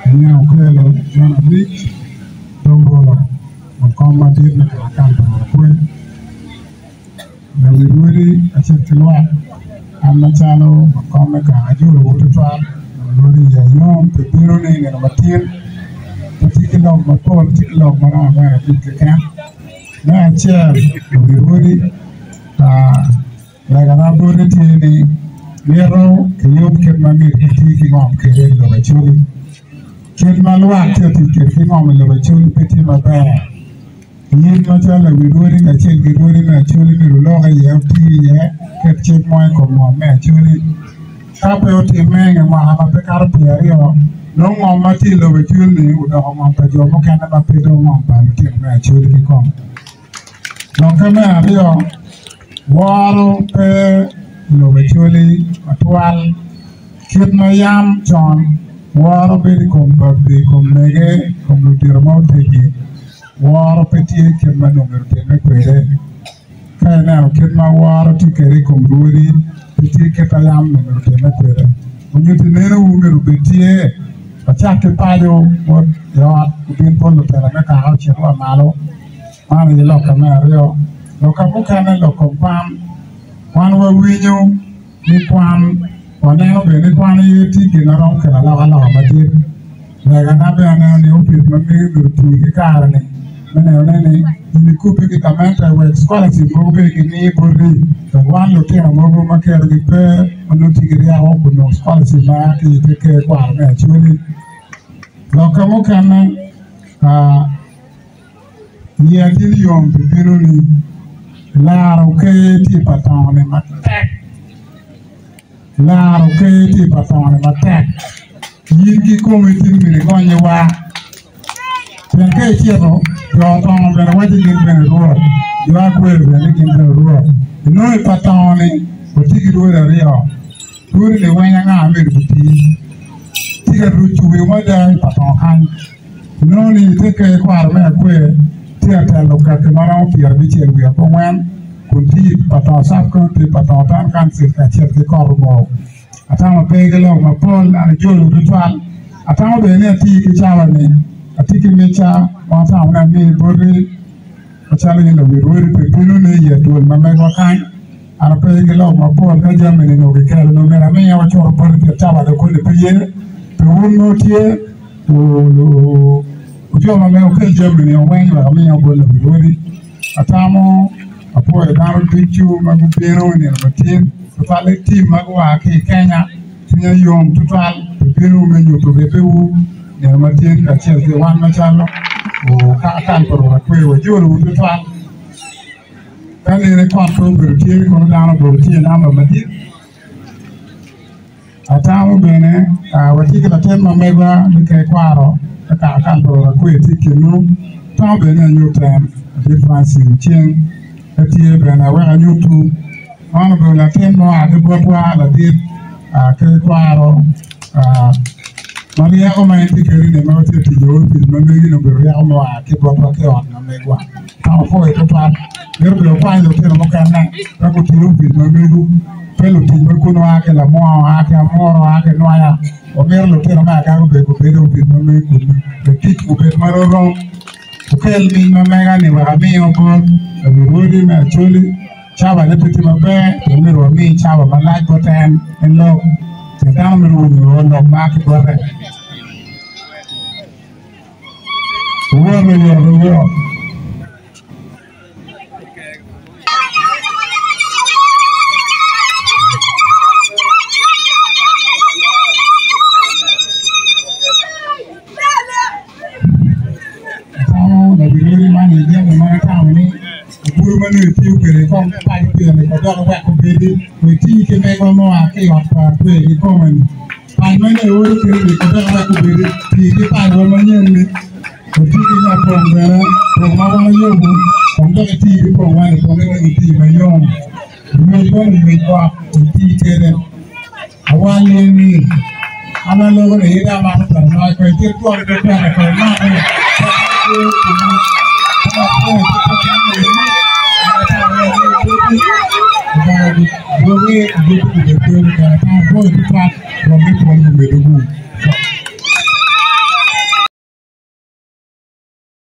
ini aku lo jangan bik tombol mengkoma di belakang aku dari dulu asyik keluar anak calo mengkoma ke aju lo tuan lori yang pemilu ni yang matir tapi kalau mapol kalau mana mana kita nah cer dari dulu lagana boleh tiada Mero kiyot kermami peti kingom kere lo bachuli kermaluak tiada kingom lo bachuli peti mabaya ini macam la widuri ngacil widuri ngaculi mirulo ayam ti ya kercik moy komo ngaculi kape oti menga mahama pekar piario nong mati lo bachuli udah ngom pajomo kena mapedo ngom palutin ngaculi kingom nong kame ario waro pe lo bachuli atual kitna yam John waro be kom babbe kom nege kom lutir mau tegi waro peti kitna nomor tene kwere kana kitna waro tikeri kom ruuri peti kita yam nomor tene kwere unyuti nene umero betie achake pajo mod yo bin polo tera me ka hauche wa malo mani lo kama rio lo kapukana lo kompam wan wa winyo ni kwan waneno be ni kwan yeti kinaro kala la badir daga na be ana ni opit mami durti ke karane mene ni kupe ke kamenta we scholarship mo be ke ni borri wan lo tena mo ma ke ri pe manu tigiri ya ko no scholarship ma ke te ke kwa me chuli lo kamo kana ya dili yom biro ni Laro ke ti patone matek Laro ke ti patone matek Yiki komiti mire konye wa Pen ke chieto Yo tono bene wati gin bene ruo Yo akwere bene gin bene ruo Inoi patone Otiki ruo da rio Turi le wanya nga amir buti Tika ruchuwe wada patone kan Inoni teke kwa arme akwe Tiada lokal kemarau biar bicara biar pemain kunci patah sapkan di patah tan kan sirkacir di korbo atau apa kalau mapol ada jual ritual atau benda ti kecawan ni ati kemeca masa mana ni beri kecawan ni lebih beri pepinu ni ya jual mamai makan apa kalau mapol kerja meni no kalau no merame yang macam beri kecawan ada kau lebih ye pepinu no tie Ujua mameo kerja meni orang yang kami yang boleh beri atamo apo edaro tichu magupero ni matin total team magwa ke Kenya tinya yom total bero menyo to beu ni matin ka cheze wan machalo o ka kan por kwe wajuru total kan ni kwa to bertie ko dano bertie na matin atamo bene wati ka tema mega ke kwaro ka kan por kwe tikinu to bene nyutan difference ching ati bena wa nyutu ono be la temo ade botwa la dit ke kwaro maria o mai tikeri ne ma te tijo pi ma me no be ya mo a ke botwa ke on na me gwa ta fo e to pa yer be kwa lo te mo kana ka ko turu pi ma me du pelo ti ma ko no a ke la mo a ke amoro a ke no ya o mer lo te ma ka ko be do pi ma me ku be tik ku be maroro Ukel min mamega ni wami ogon Urudi me chuli Chaba lepiti mabe Umir wami chaba malaj boten Enlo Tentang miruni Wolo maki bore Uwo Manu tiu kere kom pai pele ko do wa ko bedi we ti ke me ko mo a ke wa pa pe ni ko man pai mane o kere ko do wa ko bedi ti ke pai wo man ni ko ti ke na ko ngara ko ma wa yo bu ko do ti ke ko wa ni ko me ti ma yo ni ko ni ko ti ke re awali ni ana lo ko ni da ma ta na ko ti ko de ta ko ma Bagi bagi